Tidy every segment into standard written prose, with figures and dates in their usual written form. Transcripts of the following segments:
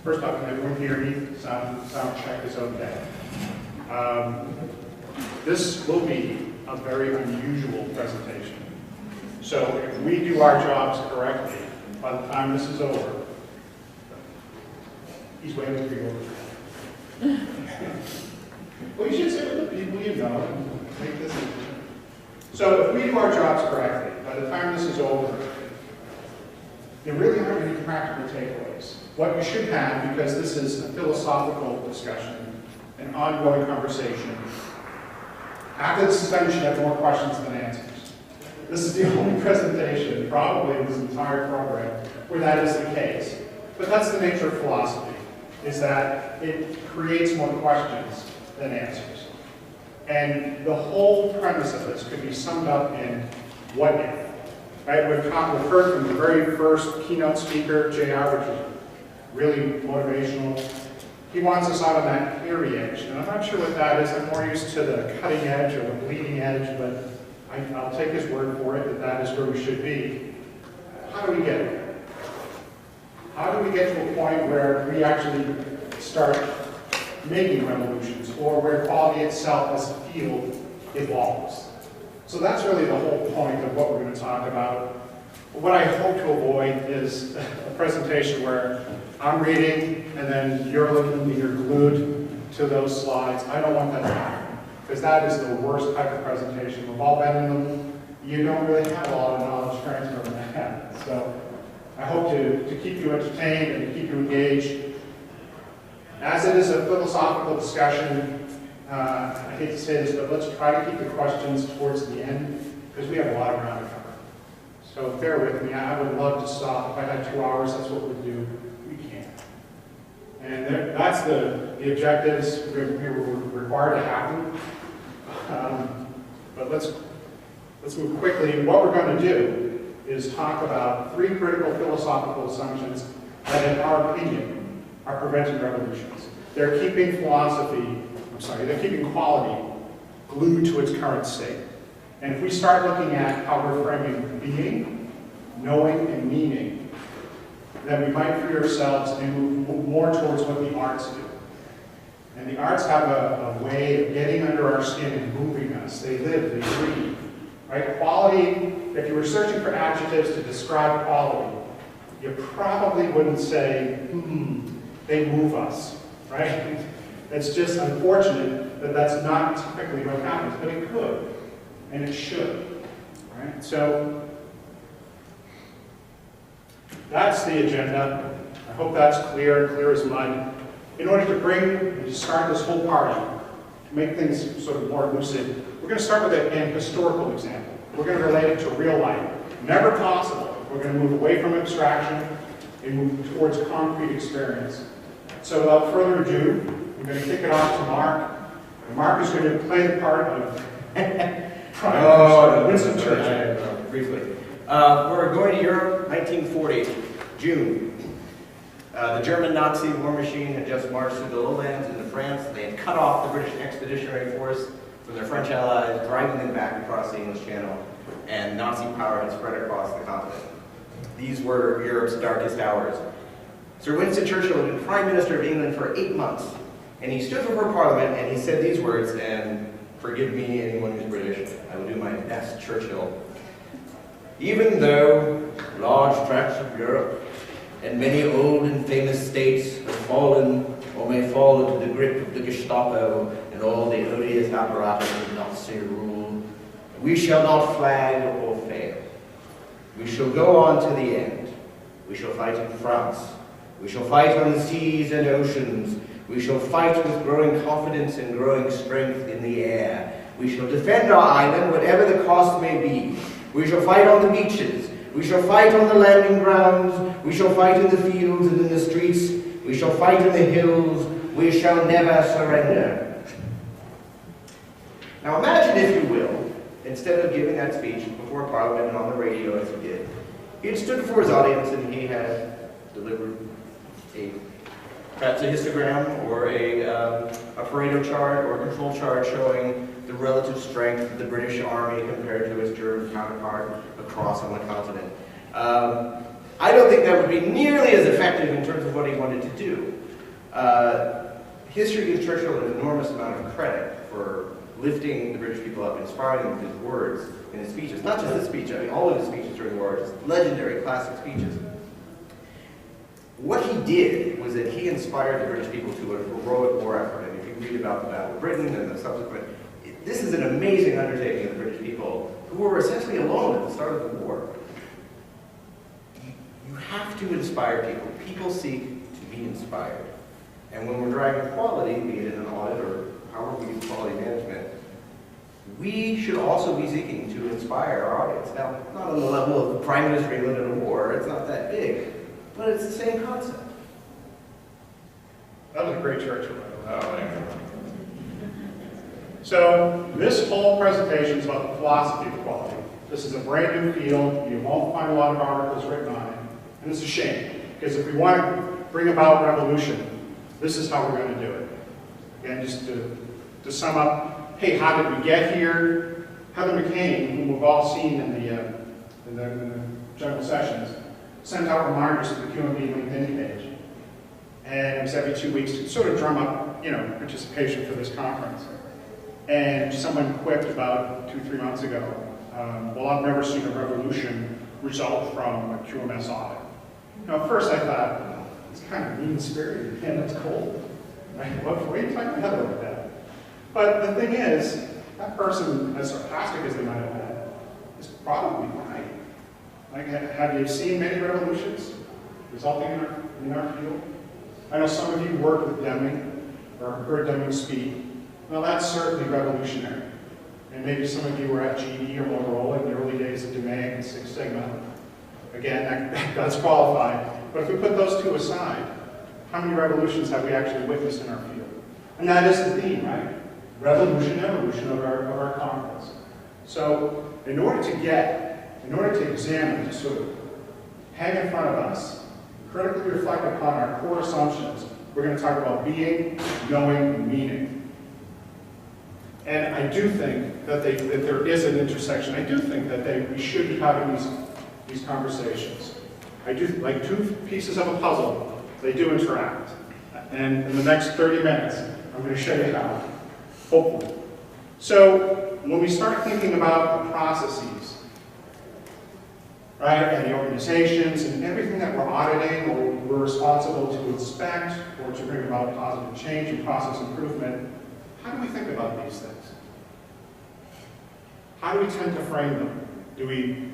First off, can everyone hear me? Sound check is okay. This will be a very unusual presentation. So if we do our jobs correctly, by the time this is over, he's waiting for you over. Well, you should sit with the people you know and make this. So if we do our jobs correctly, by the time this is over, there really aren't any practical takeaways. What you should have, because this is a philosophical discussion, an ongoing conversation, after the suspension, you have more questions than answers. This is the only presentation, probably in this entire program, where that is the case. But that's the nature of philosophy, is that it creates more questions than answers. And the whole premise of this could be summed up in what if. Right? We've heard from the very first keynote speaker, JR, which was really motivational. He wants us out on that hairy edge. And I'm not sure what that is. I'm more used to the cutting edge or the bleeding edge, but I'll take his word for it that is where we should be. How do we get there? How do we get to a point where we actually start making revolutions, or where quality itself as a field evolves? So that's really the whole point of what we're going to talk about. What I hope to avoid is a presentation where I'm reading and then you're looking and you're glued to those slides. I don't want that to happen, because that is the worst type of presentation. We've all been in them. You don't really have a lot of knowledge transfer when that happens. So I hope to keep you entertained and to keep you engaged. As it is a philosophical discussion, I hate to say this, but let's try to keep the questions towards the end, because we have a lot of ground to cover. So bear with me. I would love to stop. If I had 2 hours, that's what we'd do. We can't. And that's the objectives we were required to happen. But let's move quickly. What we're going to do is talk about 3 critical philosophical assumptions that, in our opinion, are preventing revolutions. They're keeping they're keeping quality glued to its current state. And if we start looking at how we're framing being, knowing, and meaning, then we might free ourselves and move more towards what the arts do. And the arts have a way of getting under our skin and moving us. They live, they breathe. Right? Quality, if you were searching for adjectives to describe quality, you probably wouldn't say, they move us, right? It's just unfortunate that that's not typically what happens, but it could, and it should, right? So that's the agenda. I hope that's clear as mud. In order to start this whole party, to make things sort of more lucid, we're going to start with an historical example. We're going to relate it to real life. Never possible. We're going to move away from abstraction and move towards concrete experience. So without further ado, I'm going to kick it off to Mark. And Mark is going to play the part of Winston Churchill. Briefly. We're going to Europe, 1940, June. The German Nazi war machine had just marched through the lowlands into France. They had cut off the British Expeditionary Force from their French allies, driving them back across the English Channel, and Nazi power had spread across the continent. These were Europe's darkest hours. Sir Winston Churchill had been Prime Minister of England for 8 months, and he stood before Parliament and he said these words, and forgive me anyone who's British, I will do my best Churchill. Even though large tracts of Europe and many old and famous states have fallen or may fall into the grip of the Gestapo and all the odious apparatus of Nazi rule, we shall not flag or fail. We shall go on to the end. We shall fight in France. We shall fight on the seas and oceans. We shall fight with growing confidence and growing strength in the air. We shall defend our island, whatever the cost may be. We shall fight on the beaches. We shall fight on the landing grounds. We shall fight in the fields and in the streets. We shall fight in the hills. We shall never surrender. Now imagine, if you will, instead of giving that speech before Parliament and on the radio as he did, he had stood before his audience and he had delivered perhaps a histogram or a Pareto chart or a control chart showing the relative strength of the British Army compared to its German counterpart across on the continent. I don't think that would be nearly as effective in terms of what he wanted to do. History gives Churchill an enormous amount of credit for lifting the British people up, inspiring them with his words in his speeches. Not just this speech, I mean all of his speeches during the war are just legendary, classic speeches. What he did was that he inspired the British people to a heroic war effort. And if you read about the Battle of Britain and the subsequent, this is an amazing undertaking of the British people who were essentially alone at the start of the war. You have to inspire people. People seek to be inspired. And when we're driving quality, be it in an audit or however we do quality management, we should also be seeking to inspire our audience. Now, not on the level of the Prime Minister of England in a war, it's not that big, but it's the same concept. That was a great Churchill. So this whole presentation is about the philosophy of quality. This is a brand new field. You won't find a lot of articles written on it. And it's a shame, because if we want to bring about revolution, this is how we're going to do it. Again, just to sum up, hey, how did we get here? Heather McCain, whom we've all seen in the general sessions, sent out reminders to the QMB LinkedIn page. And it was every 2 weeks to sort of drum up, participation for this conference. And someone quipped about 2-3 months ago, well, I've never seen a revolution result from a QMS audit. Now, at first I thought, it's kind of mean-spirited, and it's cold. Right? What are you talking about like that? But the thing is, that person, as sarcastic as they might have been, is probably right. Like, have you seen many revolutions resulting in our field? I know some of you worked with Deming, or heard Deming speak. Well, that's certainly revolutionary. And maybe some of you were at GE or Motorola in the early days of Deming and Six Sigma. Again, that's qualified. But if we put those two aside, how many revolutions have we actually witnessed in our field? And that is the theme, right? Revolution, evolution of our conference. So in order to examine, to sort of hang in front of us, critically reflect upon our core assumptions, we're going to talk about being, knowing, and meaning. And I do think that there is an intersection. I do think that we should be having these conversations. I do, like two pieces of a puzzle, they do interact. And in the next 30 minutes, I'm going to show you how, hopefully. So when we start thinking about the processes, right, and the organizations and everything that we're auditing or we're responsible to inspect or to bring about positive change and process improvement, how do we think about these things? How do we tend to frame them? Do we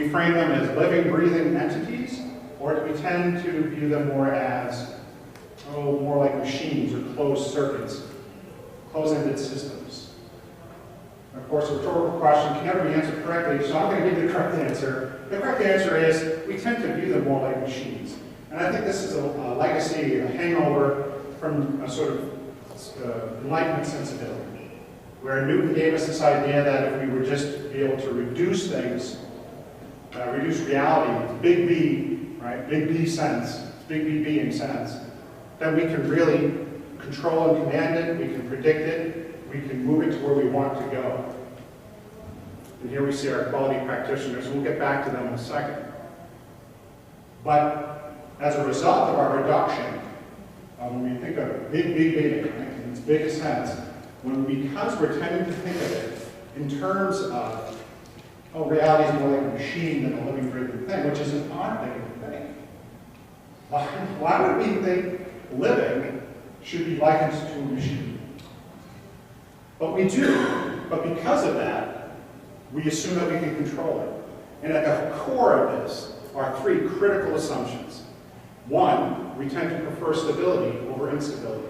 frame them as living, breathing entities, or do we tend to view them more as, more like machines or closed circuits, closed-ended systems? And of course, a rhetorical question can never be answered correctly, so I'm going to give you the correct answer. The correct answer is we tend to view them more like machines. And I think this is a legacy, a hangover from a sort of Enlightenment sensibility, where Newton gave us this idea that if we were just to be able to reduce things, reduce reality to big B, right? Big B sense, big B being sense, then we can really control and command it, we can predict it, we can move it to where we want to go. And here we see our quality practitioners, and we'll get back to them in a second. But as a result of our reduction, when we think of big B, right, in its biggest sense, because we're tending to think of it in terms of reality is more like a machine than a living, breathing thing, which is an odd thing to think. Why would we think living should be likened to a machine? But we do. But because of that, we assume that we can control it. And at the core of this are three critical assumptions. One, we tend to prefer stability over instability.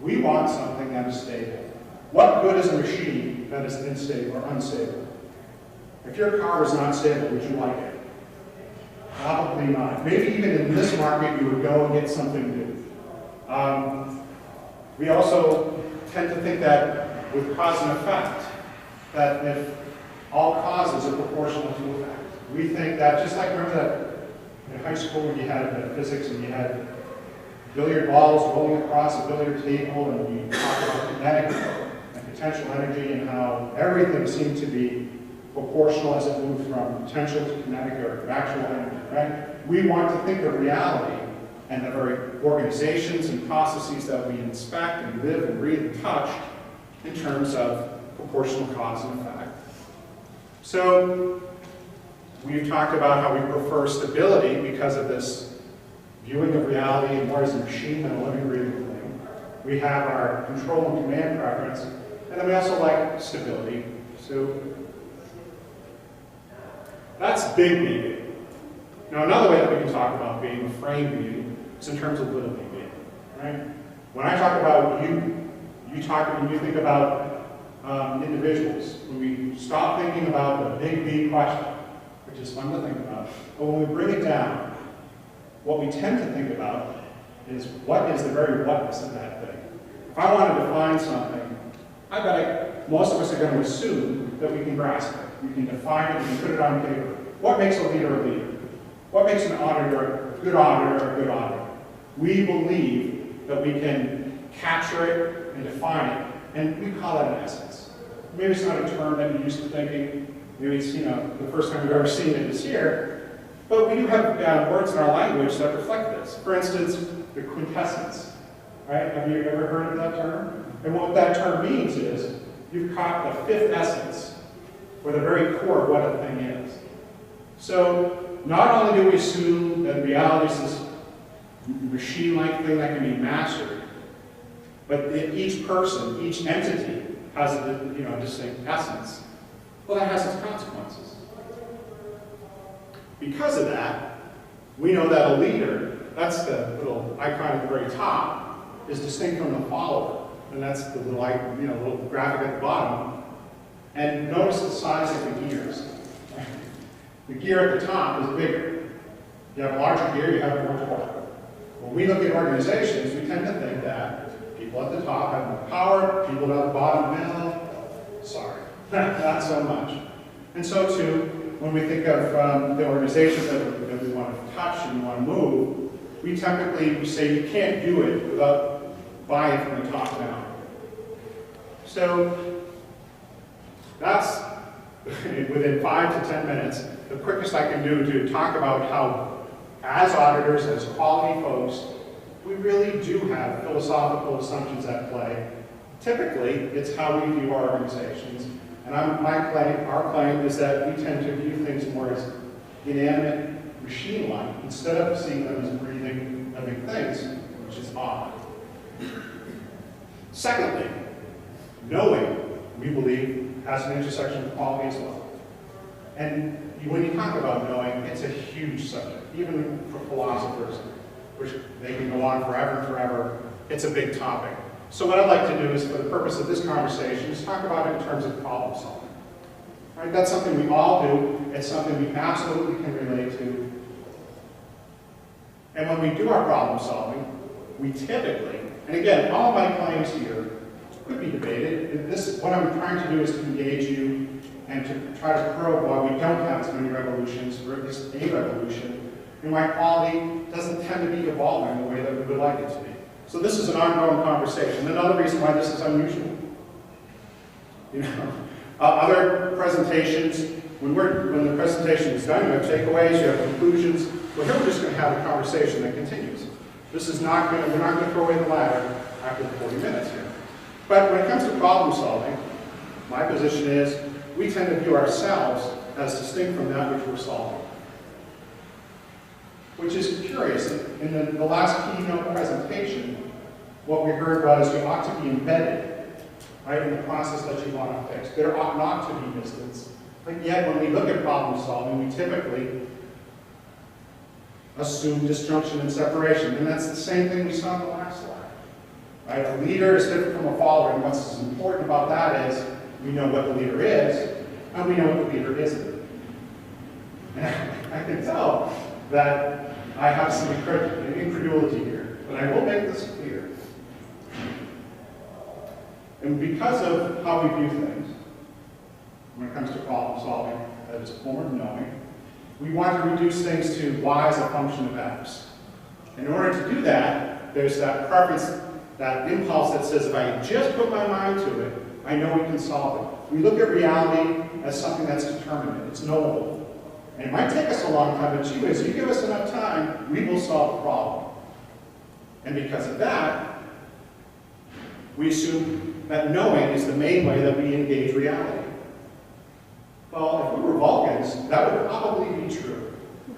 We want something that is stable. What good is a machine that is unstable or unstable? If your car is not stable, would you like it? Probably not. Maybe even in this market, you would go and get something new. We also tend to think that with cause and effect, that if all causes are proportional to effect. We think that, just like, remember that in high school when you had physics and you had billiard balls rolling across a billiard table and you talked about kinetic and potential energy and how everything seemed to be proportional as it moved from potential to kinetic or actual energy, right? We want to think of reality and the very organizations and processes that we inspect and live and breathe and touch in terms of proportional cause and effect. So we've talked about how we prefer stability because of this viewing of reality more as a machine than a living, breathing thing. We have our control and command preference, and then we also like stability. So that's big being. Now another way that we can talk about being, a frame being, is in terms of little being, right? When I talk about you think about individuals. When we stop thinking about the big B question, which is fun to think about, but when we bring it down, what we tend to think about is what is the very whatness of that thing. If I want to define something, I bet most of us are going to assume that we can grasp it. We can define it, we can put it on paper. What makes a leader a leader? What makes an auditor a good auditor a good auditor? We believe that we can capture it and define it, and we call that an essence. Maybe it's not a term that you're used to thinking. Maybe it's, the first time we've ever seen it is here. But we do have words in our language that reflect this. For instance, the quintessence. Right? Have you ever heard of that term? And what that term means is you've caught the fifth essence, or the very core of what a thing is. So not only do we assume that reality is this machine-like thing that can be mastered, but each person, each entity has a distinct essence. Well, that has its consequences. Because of that, we know that a leader, that's the little icon at the very top, is distinct from the follower. And that's the little, little graphic at the bottom. And notice the size of the gears. The gear at the top is bigger. You have a larger gear, you have more torque. When we look at organizations, we tend to think that people at the top have more power, people at the bottom, sorry, not so much. And so too, when we think of the organizations that we want to touch and we want to move, we typically say you can't do it without buying from the top down. So that's, within 5 to 10 minutes, the quickest I can do to talk about how, as auditors, as quality folks, we really do have philosophical assumptions at play. Typically, it's how we view our organizations. And our claim is that we tend to view things more as inanimate, machine-like, instead of seeing them as breathing, living things, which is odd. Secondly, knowing, we believe, has an intersection with quality as well. And when you talk about knowing, it's a huge subject, even for philosophers, which they can go on forever and forever. It's a big topic. So what I'd like to do is, for the purpose of this conversation, is talk about it in terms of problem solving. Right? That's something we all do. It's something we absolutely can relate to. And when we do our problem solving, we typically, and again, all of my claims here could be debated. What I'm trying to do is to engage you and to try to probe why we don't have as many revolutions, or at least a revolution, and why quality doesn't tend to be evolving the way that we would like it to be. So this is an ongoing conversation. Another reason why this is unusual. Other presentations, when the presentation is done, you have takeaways, you have conclusions. Well, here we're just going to have a conversation that continues. This is not going to, we're not going to throw away the ladder after the 40 minutes here. But when it comes to problem solving, my position is we tend to view ourselves as distinct from that which we're solving. Which is curious. In the last keynote presentation, what we heard was you ought to be embedded, right, in the process that you want to fix. There ought not to be distance. But yet, when we look at problem solving, we typically assume disjunction and separation. And that's the same thing we saw in the last slide. Right? A leader is different from a follower, and what's important about that is we know what the leader is, and we know what the leader isn't. And I can tell that I have some incredulity here, but I will make this clear. And because of how we view things, when it comes to problem solving, that is a form of knowing, we want to reduce things to y as a function of x. In order to do that, there's that preference, that impulse that says if I just put my mind to it, I know we can solve it. We look at reality as something that's determinate. It's knowable. And it might take us a long time, but gee whiz, you give us enough time, we will solve the problem. And because of that, we assume that knowing is the main way that we engage reality. Well, if we were Vulcans, that would probably be true.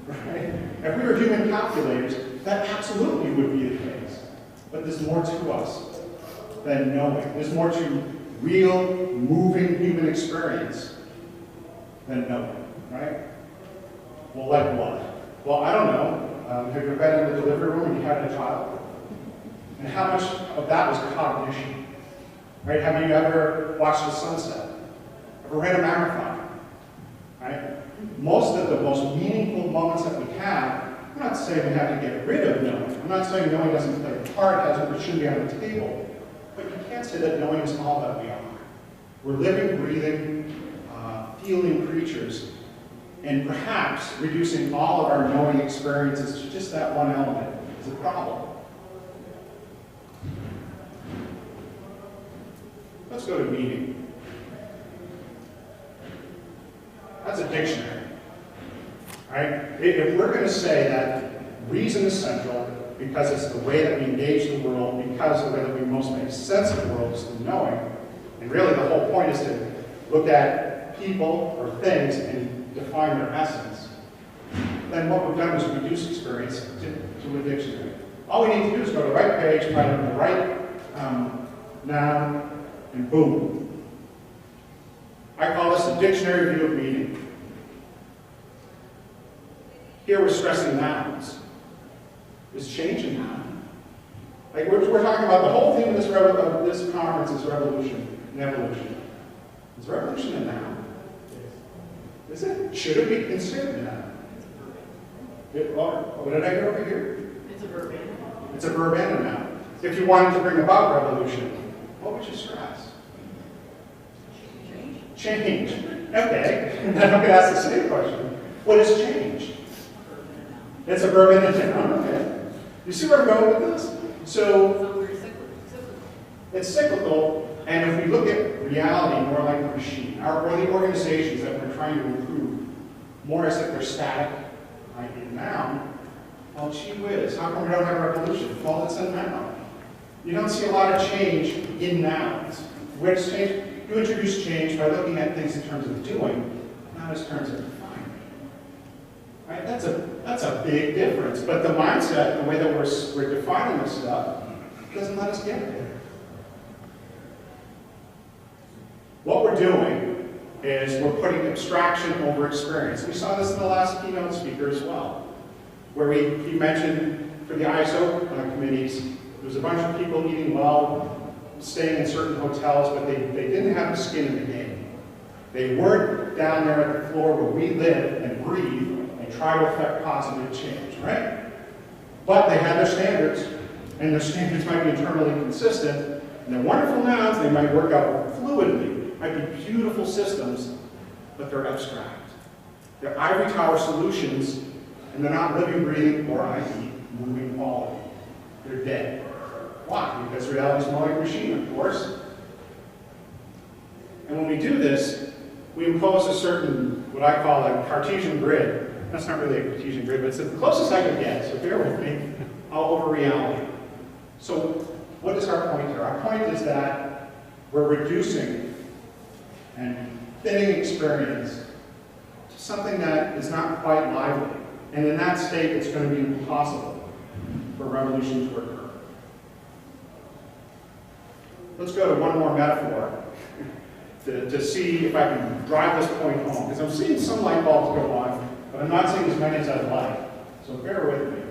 Right? If we were human calculators, that absolutely would be the case. But there's more to us than knowing. There's more to real, moving human experience than knowing, right? Well, like what? Well, I don't know. Have you been in the delivery room and you had a child? And how much of that was cognition? Right? Have you ever watched the sunset? Ever ran a marathon? Right? Most of the most meaningful moments that we have, I'm not saying we have to get rid of knowing. I'm not saying knowing doesn't play a part, it shouldn't be on the table. But you can't say that knowing is all that we are. We're living, breathing, feeling creatures, and perhaps reducing all of our knowing experiences to just that one element is a problem. Let's go to meaning. That's a dictionary, right? If we're going to say that reason is central because it's the way that we engage the world, because the way that we most make sense of the world is through knowing, and really the whole point is to look at people or things and define their essence, then what we've done is reduce experience to a dictionary. All we need to do is go to the right page, find the right noun, and boom. I call this a dictionary view of meaning. Here we're stressing nouns. Is change a noun? Like we're talking about the whole theme of this conference is revolution and evolution. Is revolution a noun? Is it? Should it be considered a noun? What did I get over here? It's a verb and a noun. It's a verb and a noun. If you wanted to bring about revolution, what would you stress? Change. Okay. And then I'm going to ask the same question. What is change? It's a verb and a noun. Okay. You see where I'm going with this? So it's cyclical, and if we look at reality more like a machine, or the organizations that we're trying to improve, more as if they're static, like a noun, well, gee whiz, how come we don't have a revolution? Well, it's a noun. You don't see a lot of change in nouns. Where does change? You introduce change by looking at things in terms of doing, not as terms of defining. Right? That's a big difference. But the mindset, the way that we're defining this stuff, doesn't let us get there. What we're doing is we're putting abstraction over experience. We saw this in the last keynote speaker as well, where he mentioned for the ISO committees, there was a bunch of people eating well, staying in certain hotels, but they didn't have the skin in the game. They weren't down there at the floor where we live and breathe and try to affect positive change, right? But they had their standards, and their standards might be internally consistent, and they're wonderful nouns, they might work out fluidly, might be beautiful systems, but they're abstract. They're ivory tower solutions, and they're not living, breathing, or i.e. moving quality. They're dead. Why? Because reality is more like a machine, of course. And when we do this, we impose a certain, what I call a Cartesian grid. That's not really a Cartesian grid, but it's the closest I can get, so bear with me, over reality. So what is our point here? Our point is that we're reducing and thinning experience to something that is not quite lively. And in that state, it's going to be impossible for revolution to occur. Let's go to one more metaphor to see if I can drive this point home. Because I'm seeing some light bulbs go on, but I'm not seeing as many as I'd like. So bear with me.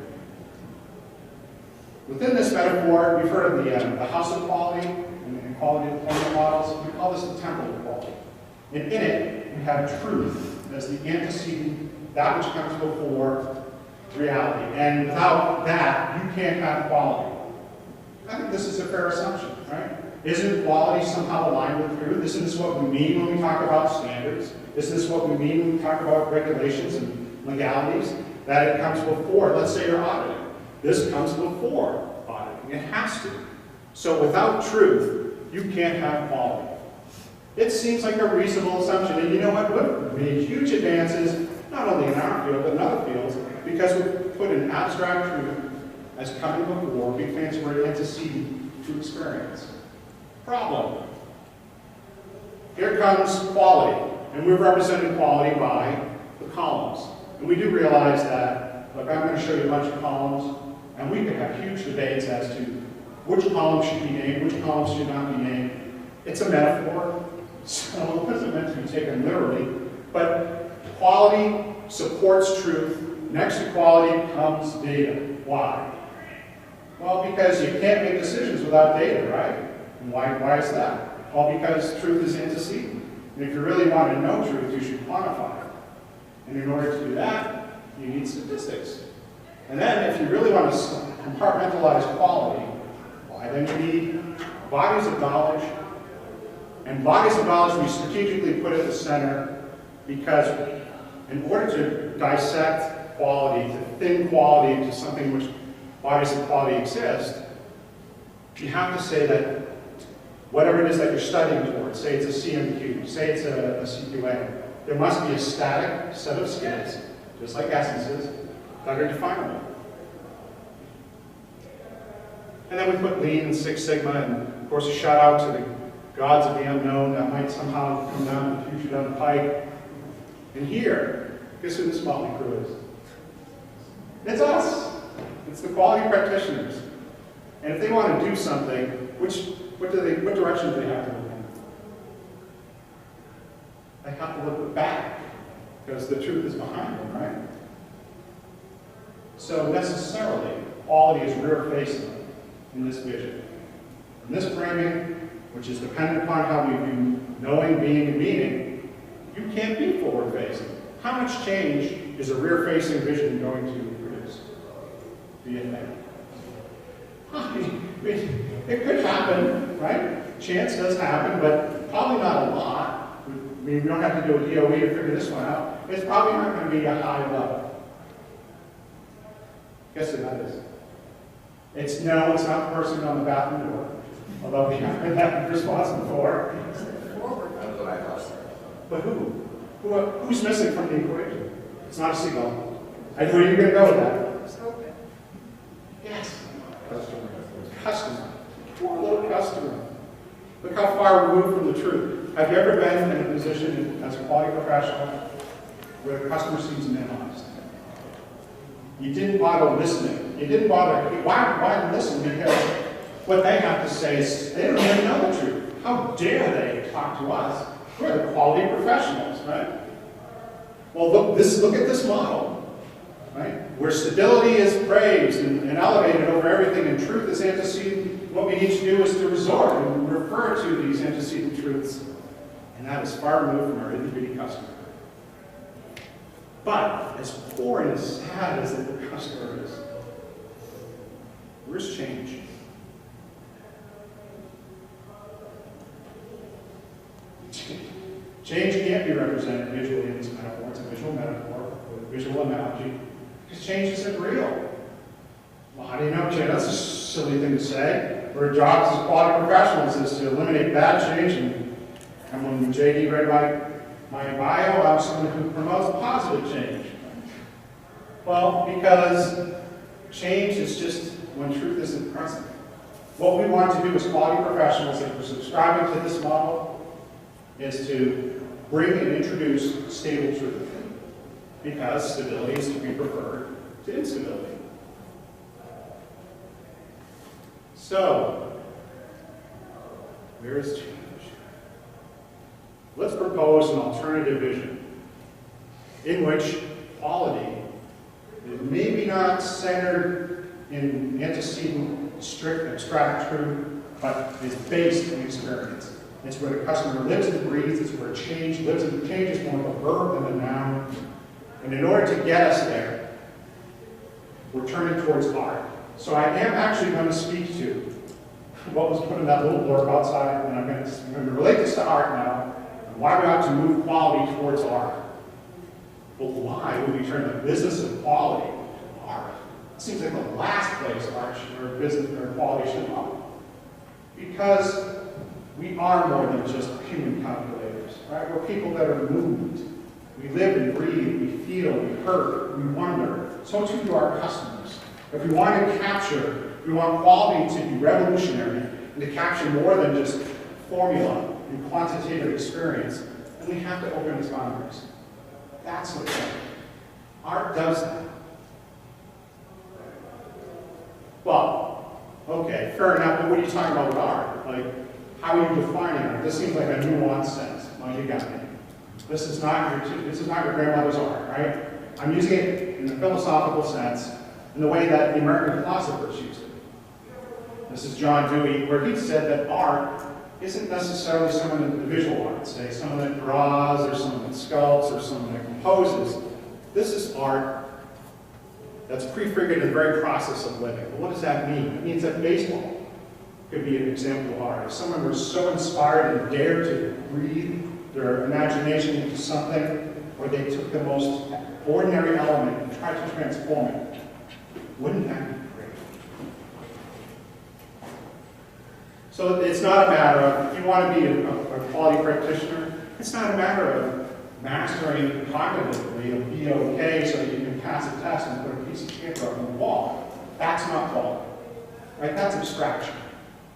Within this metaphor, we've heard of the house of quality and quality deployment models. We call this the temple of quality. And in it, we have truth as the antecedent, that which comes before reality. And without that, you can't have quality. I think this is a fair assumption, right? Isn't quality somehow aligned with truth? Isn't this what we mean when we talk about standards? Isn't this what we mean when we talk about regulations and legalities? That it comes before, let's say you're auditing. This comes before auditing. It has to. So without truth, you can't have quality. It seems like a reasonable assumption. And you know what? We've made huge advances, not only in our field, but in other fields, because we've put an abstract truth as coming before big fancy word antecedent to experience. Problem. Here comes quality, and we're representing quality by the columns. And we do realize that, look, I'm going to show you a bunch of columns, and we could have huge debates as to which columns should be named, which columns should not be named. It's a metaphor, so it isn't meant to be taken literally, but quality supports truth. Next to quality comes data. Why? Well, because you can't make decisions without data, right? And why is that? Well, because truth is antecedent. And if you really want to know truth, you should quantify it. And in order to do that, you need statistics. And then, if you really want to compartmentalize quality, why then you need bodies of knowledge. And bodies of knowledge we strategically put at the center because in order to dissect quality, to thin quality into something which bodies of quality exist, you have to say that whatever it is that you're studying towards, say it's a CMQ, say it's a CQIA, there must be a static set of skills, just like essences, that are definable. And then we put Lean and Six Sigma, and of course a shout out to the gods of the unknown that might somehow come down in the future down the pike. And here, guess who this motley crew is? It's us. It's the quality practitioners. And if they want to do something, what direction do they have to look in? They have to look back, because the truth is behind them, right? So necessarily, quality is rear-facing in this vision. In this framing, which is dependent upon how we view knowing, being, and meaning, you can't be forward-facing. How much change is a rear-facing vision going to produce? Do you think? It could happen, right? Chance does happen, but probably not a lot. I mean, we don't have to do a DOE to figure this one out. It's probably not going to be a high level. Guess what that is? It's no, it's not the person on the bathroom door. Although we have that responsible for. That's what I thought. But who? Who's missing from the equation? It's not a seagull. And where are you going to go with that? Yes. Customer. Customer. Poor little customer. Look how far removed from the truth. Have you ever been in a position as a quality professional where the customer seems minimized? You didn't bother listening. You didn't bother. Why listen? Because what they have to say is they don't even know the truth. How dare they talk to us? We're the quality professionals, right? Well, look at this model, right? Where stability is praised and elevated over everything, and truth is antecedent. What we need to do is to resort and refer to these antecedent truths, and that is far removed from our itty-bitty customer. But as poor and as sad as the customer is, where's change? Change can't be represented visually in this metaphor. It's a visual metaphor with a visual analogy. Because change isn't real. Well, how do you know change? That's a silly thing to say. Our jobs as quality professionals is to eliminate bad change. And when JD read my bio, I was someone who promotes positive change. Well, because change is just when truth isn't present. What we want to do as quality professionals, if we're subscribing to this model, is to bring and introduce stable truth, because stability is to be preferred to instability. So, where is change? Let's propose an alternative vision in which quality is maybe not centered in antecedent, strict, abstract truth, but is based in experience. It's where the customer lives and breathes. It's where change lives and change is more of a verb than a noun. And in order to get us there, we're turning towards art. So I am actually going to speak to what was put in that little blurb outside, and I'm going to relate this to art now, and why we ought to move quality towards art. Well, why would we turn the business of quality to art? It seems like the last place art or business or quality should go. Because We are more than just human calculators, right? We're people that are moved. We live and breathe, we feel, we hurt, we wonder. So too do our customers. If we want to capture, we want quality to be revolutionary and to capture more than just formula and quantitative experience, then we have to open its boundaries. That's what art does that. Well, okay, fair enough, but what are you talking about with art? Like, how are you defining art? This seems like a nuanced sense. Well, you got me. This is not your grandmother's art, right? I'm using it in a philosophical sense, in the way that the American philosophers used it. This is John Dewey, where he said that art isn't necessarily someone in the visual arts, say someone that draws, or someone that sculpts, or someone that composes. This is art that's prefigured in the very process of living. But what does that mean? It means that baseball could be an example of art. If someone was so inspired and dared to breathe their imagination into something, or they took the most ordinary element and tried to transform it, wouldn't that be great? So it's not a matter of, if you want to be a quality practitioner, it's not a matter of mastering cognitively and be okay so that you can pass a test and put a piece of paper up on the wall. That's not quality, right? That's abstraction.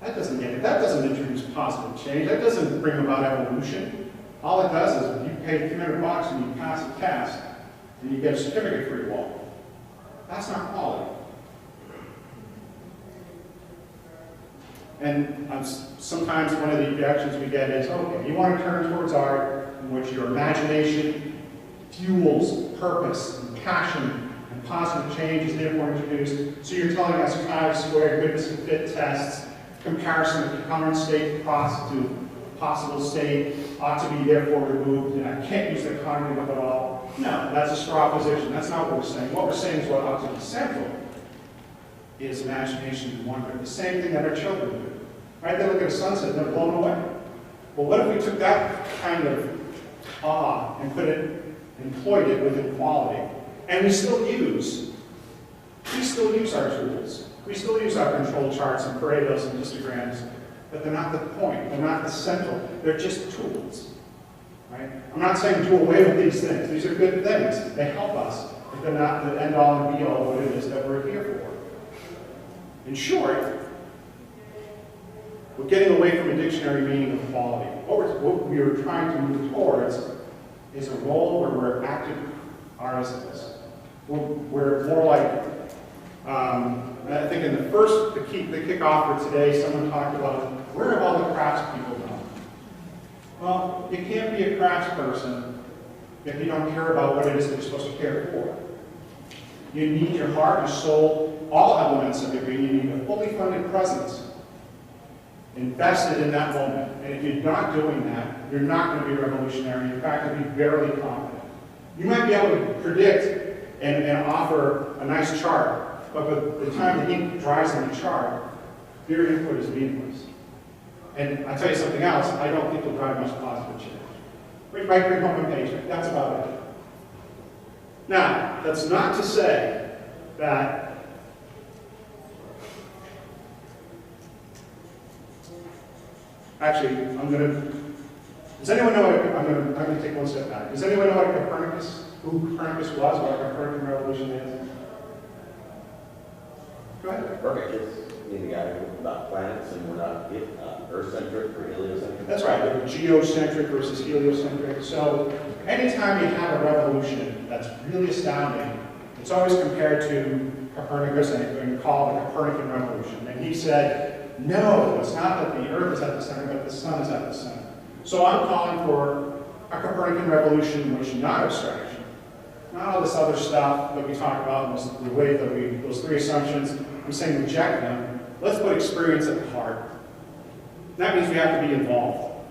That doesn't get it. That doesn't introduce positive change. That doesn't bring about evolution. All it does is you pay $300 and you pass a test and you get a certificate for your wall. That's not quality. And sometimes one of the objections we get is, okay, you want to turn towards art in which your imagination fuels purpose and passion and positive change is therefore introduced. So you're telling us chi-squared goodness and fit tests, comparison of the current state to possible state ought to be therefore removed, and I can't use the cognitive at all. No, that's a straw position. That's not what we're saying. What we're saying is what ought to be central is imagination and wonder. The same thing that our children do. Right? They look at a sunset and they're blown away. Well, what if we took that kind of awe and employed it with equality? And we still use our tools. We still use our control charts and Paretos and histograms, but they're not the point. They're not the central. They're just tools. Right? I'm not saying do away with these things. These are good things. They help us, but they're not the end-all and be-all of what it is that we're here for. In short, we're getting away from a dictionary meaning of quality. What we are trying to move towards is a role where we're active artisans. We're more like, I think in the first, the kickoff for today, someone talked about, where have all the crafts people gone? Well, you can't be a craftsperson if you don't care about what it is that you're supposed to care for. You need your heart, your soul, all elements of your being. You need a fully funded presence invested in that moment. And if you're not doing that, you're not going to be revolutionary. In fact, you'll be barely confident. You might be able to predict and offer a nice chart, but by the time the ink dries on the chart, your input is meaningless. And I'll tell you something else, I don't think it'll drive much positive change. You might bring home a paycheck, that's about it. Now, that's not to say that actually, does anyone know what, I'm going to take one step back. Does anyone know what who Copernicus was, what the Copernican revolution is? Go ahead. Copernicus, the guy who wrote about planets and we're not Earth-centric or heliocentric. That's right, they're geocentric versus heliocentric. So anytime you have a revolution that's really astounding, it's always compared to Copernicus and called the Copernican revolution. And he said, no, it's not that the Earth is at the center, but the sun is at the center. So I'm calling for a Copernican revolution, which is not abstraction, not all this other stuff that we talk about, the way that those three assumptions, I'm saying reject them. Let's put experience at the heart. That means we have to be involved.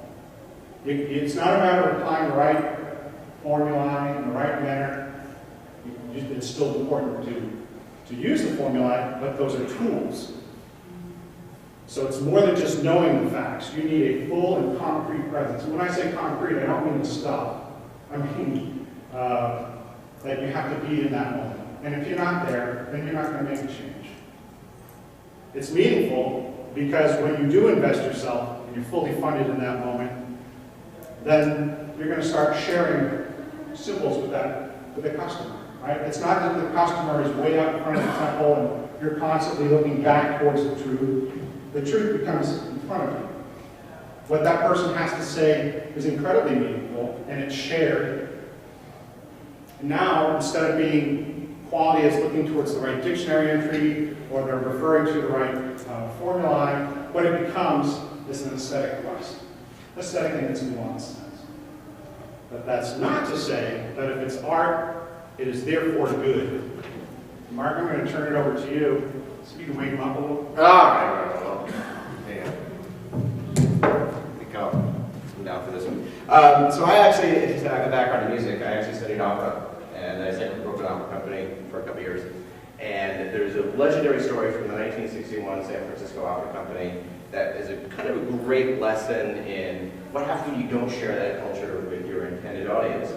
It's not a matter of applying the right formulae in the right manner. It's still important to use the formulae, but those are tools. So it's more than just knowing the facts. You need a full and concrete presence. And when I say concrete, I don't mean the stuff. I mean that you have to be in that moment. And if you're not there, then you're not going to make a change. It's meaningful because when you do invest yourself and you're fully funded in that moment, then you're going to start sharing symbols with the customer, right? It's not that the customer is way out in front of the temple and you're constantly looking back towards the truth. The truth becomes in front of you. What that person has to say is incredibly meaningful, and it's shared. Now, instead of being quality as looking towards the right dictionary entry, or they're referring to the right formulae, what it becomes is an aesthetic quest. Aesthetic in its nuanced sense. But that's not to say that if it's art, it is therefore good. Mark, I'm going to turn it over to you, so you can wake him up a little. All right. Hang on. I'm down for this one. So I actually, just have a background in music. I actually studied opera, and I sang with Brooklyn Opera Company for a couple of years. And there's a legendary story from the 1961 San Francisco Opera Company that is a kind of a great lesson in what happens when you don't share that culture with your intended audience.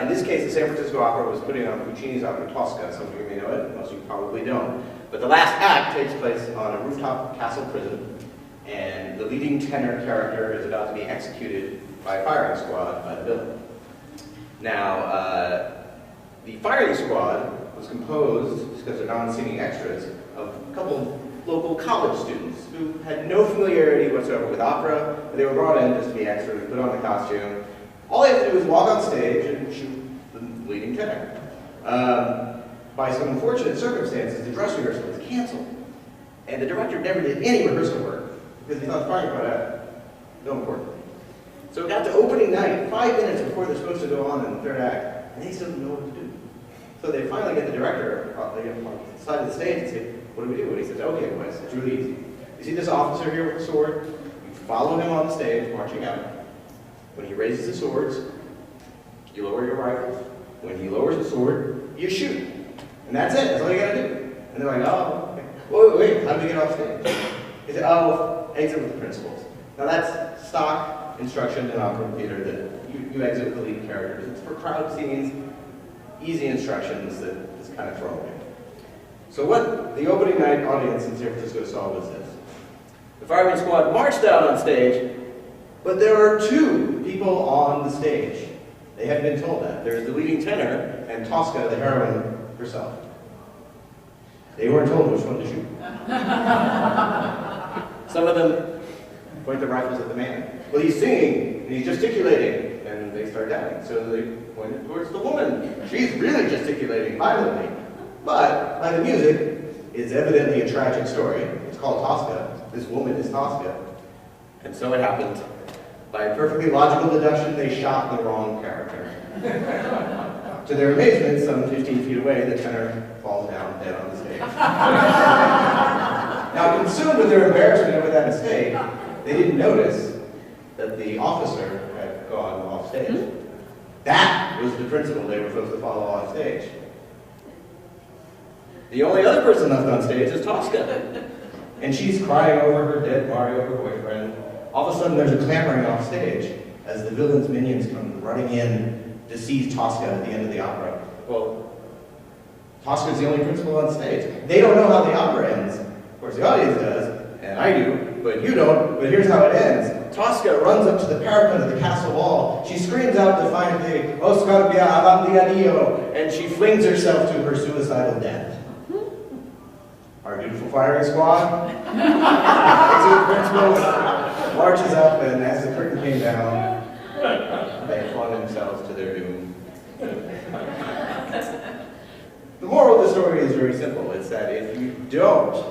In this case, the San Francisco Opera was putting on Puccini's opera Tosca. Some of you may know it, most of you probably don't. But the last act takes place on a rooftop castle prison, and the leading tenor character is about to be executed by a firing squad by the villain. Now, the firing squad was composed, because they're non-singing extras, of a couple of local college students who had no familiarity whatsoever with opera, but they were brought in just to be extras, put on the costume. All they have to do is walk on stage and shoot the leading tenor. By some unfortunate circumstances, the dress rehearsal was canceled, and the director never did any rehearsal work because he thought the firing squad had no importance. So it got to opening night, 5 minutes before they're supposed to go on in the third act, and they still didn't know what to do. So they finally get the director on the side of the stage and say, "What do we do?" And he says, "Okay, boys, it's really easy. You see this officer here with the sword? You follow him on the stage, marching out. When he raises the swords, you lower your rifles. When he lowers the sword, you shoot. And that's it. That's all you got to do." And they're like, "Oh, okay. Wait, how do we get off stage?" He said, "Oh, exit with the principals." Now that's stock instruction in opera theater that you exit with the lead characters. It's for crowd scenes, easy instructions that just kind of throw away. So what the opening night audience in San Francisco saw was this. The firing squad marched out on stage, but there are two people on the stage. They hadn't been told that. There's the leading tenor and Tosca, the heroine herself. They weren't told which one to shoot. Some of them point their rifles at the man. Well, he's singing, and he's gesticulating, and they start doubting. So they pointed towards the woman. She's really gesticulating violently. But, by the music, it's evidently a tragic story. It's called Tosca. This woman is Tosca. And so it happened. By a perfectly logical deduction, they shot the wrong character. To their amazement, some 15 feet away, the tenor falls down dead on the stage. Now, consumed with their embarrassment over that mistake, they didn't notice that the officer had gone off stage. That was the principle they were supposed to follow on stage. The only other person left on stage is Tosca. And she's crying over her dead Mario, her boyfriend. All of a sudden, there's a clamoring off stage as the villain's minions come running in to seize Tosca at the end of the opera. Well, Tosca's the only principal on stage. They don't know how the opera ends. Of course, the audience does, and I do, but you don't. But here's how it ends. Tosca runs up to the parapet of the castle wall. She screams out defiantly, "O Scorbia avanti addio," and she flings herself to her suicidal death. Our beautiful firing squad, exit principals, marches up, and as the curtain came down, they flung themselves to their doom. The moral of the story is very simple. It's that if you don't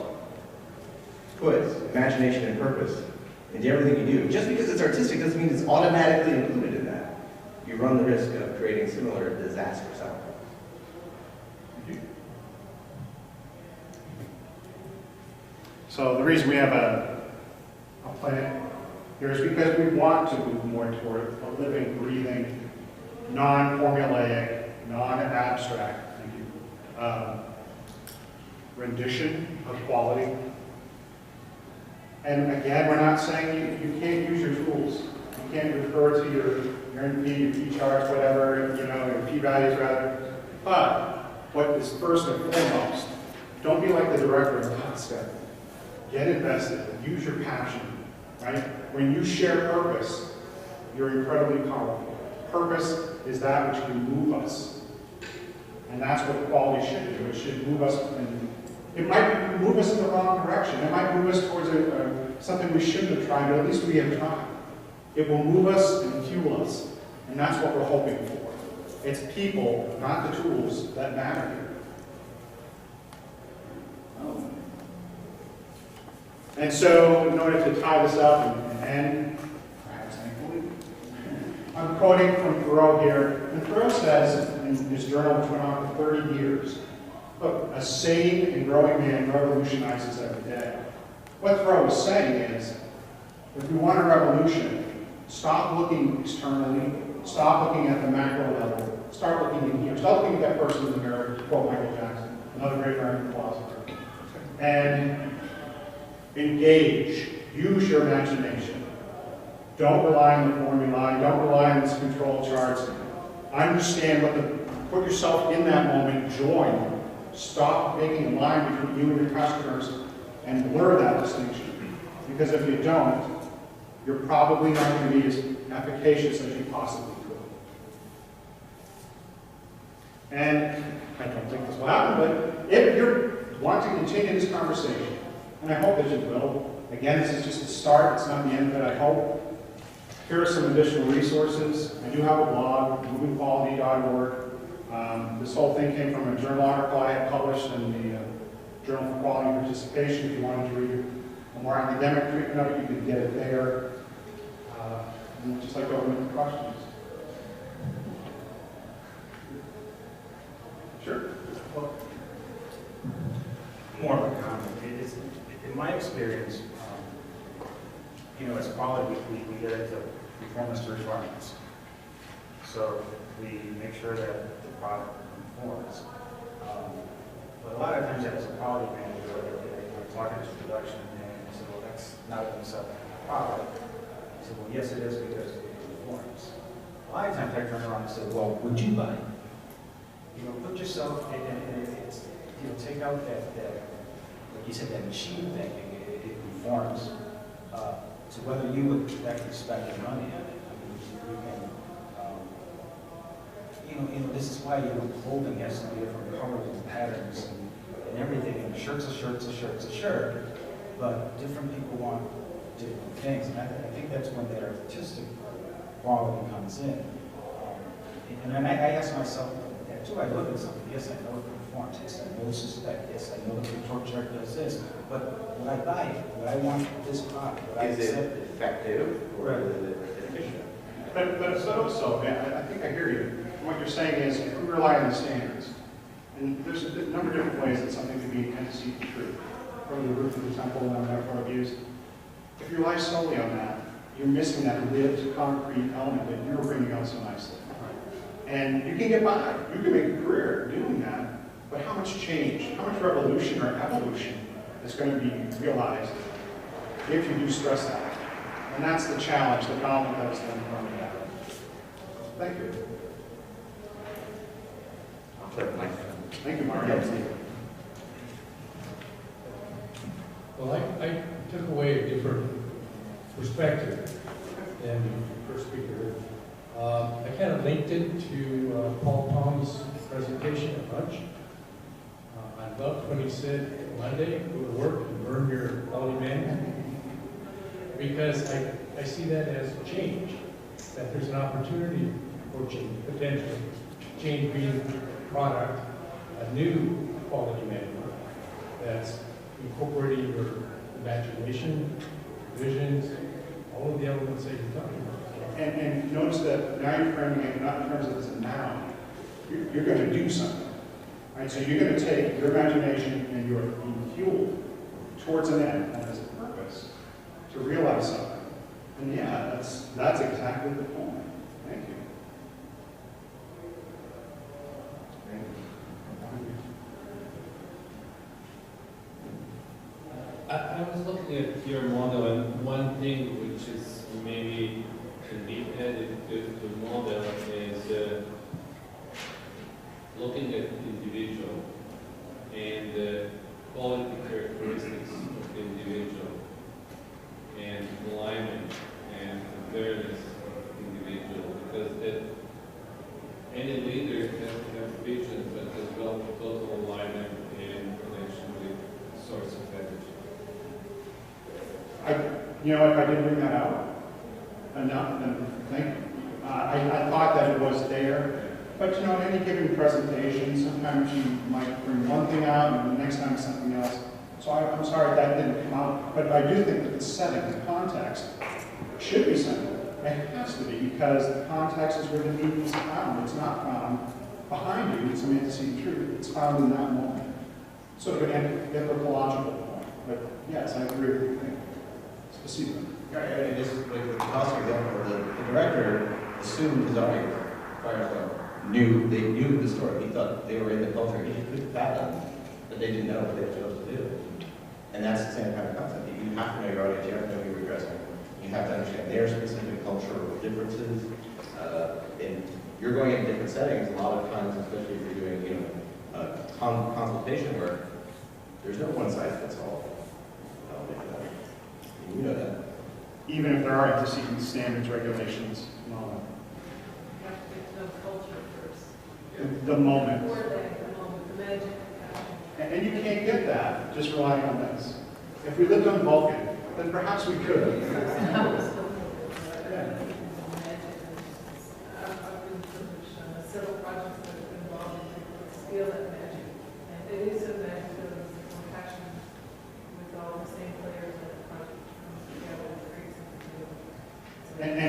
put imagination and purpose into everything you do, just because it's artistic doesn't mean it's automatically included in that. You run the risk of creating similar disastrous outcomes. So the reason we have a planet here is because we want to move more toward a living, breathing, non-formulaic, non-abstract rendition of quality. And again, we're not saying you can't use your tools. You can't refer to your NP, your P-charts, whatever, your P-values rather. But what is first and foremost, don't be like the director of Tosca. Get invested, use your passion, right? When you share purpose, you're incredibly powerful. Purpose is that which can move us. And that's what quality should do. It should move us, and it might move us in the wrong direction. It might move us towards something we shouldn't have tried, but at least we have tried. It will move us and fuel us. And that's what we're hoping for. It's people, not the tools, that matter here. And so, in order to tie this up and end, perhaps thankfully, I'm quoting from Thoreau here. And Thoreau says in his journal, which went on for 30 years, look, a sane and growing man revolutionizes every day. What Thoreau is saying is, if we want a revolution, stop looking externally, stop looking at the macro level, start looking in here. Stop looking at that person in the mirror, to quote Michael Jackson, another great American philosopher. And engage. Use your imagination. Don't rely on the formula. Don't rely on these control charts. Understand put yourself in that moment. Join. Stop making a line between you and your customers and blur that distinction. Because if you don't, you're probably not going to be as efficacious as you possibly could. And I don't think this will happen, but if you want to continue this conversation, and I hope that you will. Again, this is just the start. It's not the end of it, I hope. Here are some additional resources. I do have a blog, movingquality.org. This whole thing came from a journal article I had published in the Journal for Quality and Participation. If you wanted to read a more academic treatment of it, you could get it there. And I'd just like to open up the questions. Sure. Well, more of a comment. In my experience, as quality, we get into performance requirements. So we make sure that the product performs. But a lot of times, as a quality manager, we're talking to production, and so well, that's not going to sell the product. So well, yes, it is because it performs. A lot of times, I turn around and say, well, would you buy it? Put yourself in it's, take out that, like you said, that machine thing, it conforms to whether you would actually spend your money on it. I mean, you can, this is why, clothing has to be different colors and patterns and everything, and a shirt's a shirt's a shirt's a shirt, but different people want different things, and I think that's when that artistic quality comes in. And then I ask myself, do I look at something? Yes, I know it performs. Yes, I know this is spec. Yes, I know the control chart does this. But when I buy it, would I want this product? Would I accept it? Effective or Right. is it efficient? But also, I think I hear you. What you're saying is, if we rely on the standards, and there's a number of different ways that something can be intended to seek the truth. From the roof of the temple and metaphor of use. If you rely solely on that, you're missing that lived, concrete element that you're bringing out so nicely. And you can get by. You can make a career doing that. But how much change, how much revolution or evolution is going to be realized if you do stress that? And that's the challenge, the problem that was in front of that. Thank you. I'll click my Thank you, Mario. Well, I took away a different perspective than the first speaker. I kind of linked it to Paul Tom's presentation at lunch. I loved when he said, Monday, go to work and burn your quality manual. Because I see that as change, that there's an opportunity for change, potentially. Change being product, a new quality manual that's incorporating your imagination, visions, all of the elements that you're talking about. And notice that now you're framing it not in terms of it's a noun. You're going to do something. Right? So you're going to take your imagination and you're being fueled towards an end that has a purpose to realize something. And yeah, that's exactly the point. Thank you. I was looking at your model, and one thing which is maybe can be added to the model is looking at the individual and the quality characteristics of the individual and relying You know, if I didn't bring that out enough, then thank you. I thought that it was there, but you know, in any given presentation, sometimes you might bring one thing out and the next time something else. So I'm sorry that didn't come out, but I do think that the setting, the context, should be central. It has to be, because the context is where the meaning is found. It's not found behind you, it's an antecedent truth. It's found in that moment. Sort of an anthropological point. But yes, I agree with you. Specific. Yeah, and this is like the classic example where the director assumed his audience, Firestone, they knew the story. He thought they were in the culture. He just couldn't fathom that they didn't know what they were supposed to do. And that's the same kind of concept. You have to know your audience. You have to know who you're addressing. You have to understand their specific cultural differences. And you're going in different settings a lot of times, especially if you're doing, consultation work. There's no one size fits all. You know that. Even if there are antecedent standards, regulations, and all You have to get to know culture first. that. The moment. Before that, the moment, the magic happens. And you can't get that just relying on this. If we lived on Vulcan, then perhaps we could. Several projects that have been involved in feel that magic. And it is a magic that is compassion with all the same players that the project comes together and creates something new.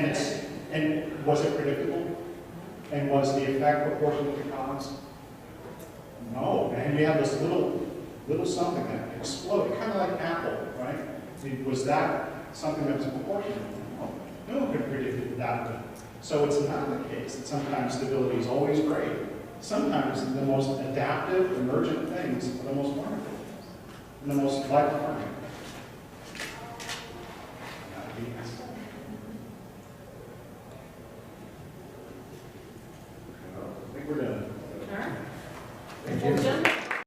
And was it predictable? And was the effect proportional to cause? No. And you have this little something that exploded, kind of like Apple, right? Was that something that was proportional? No one could have predicted that. So it's not the case that sometimes stability is always great. Sometimes the most adaptive, emergent things are the most wonderful things, and the most life-affirming. I think we're done. All right. Thank you. Well done.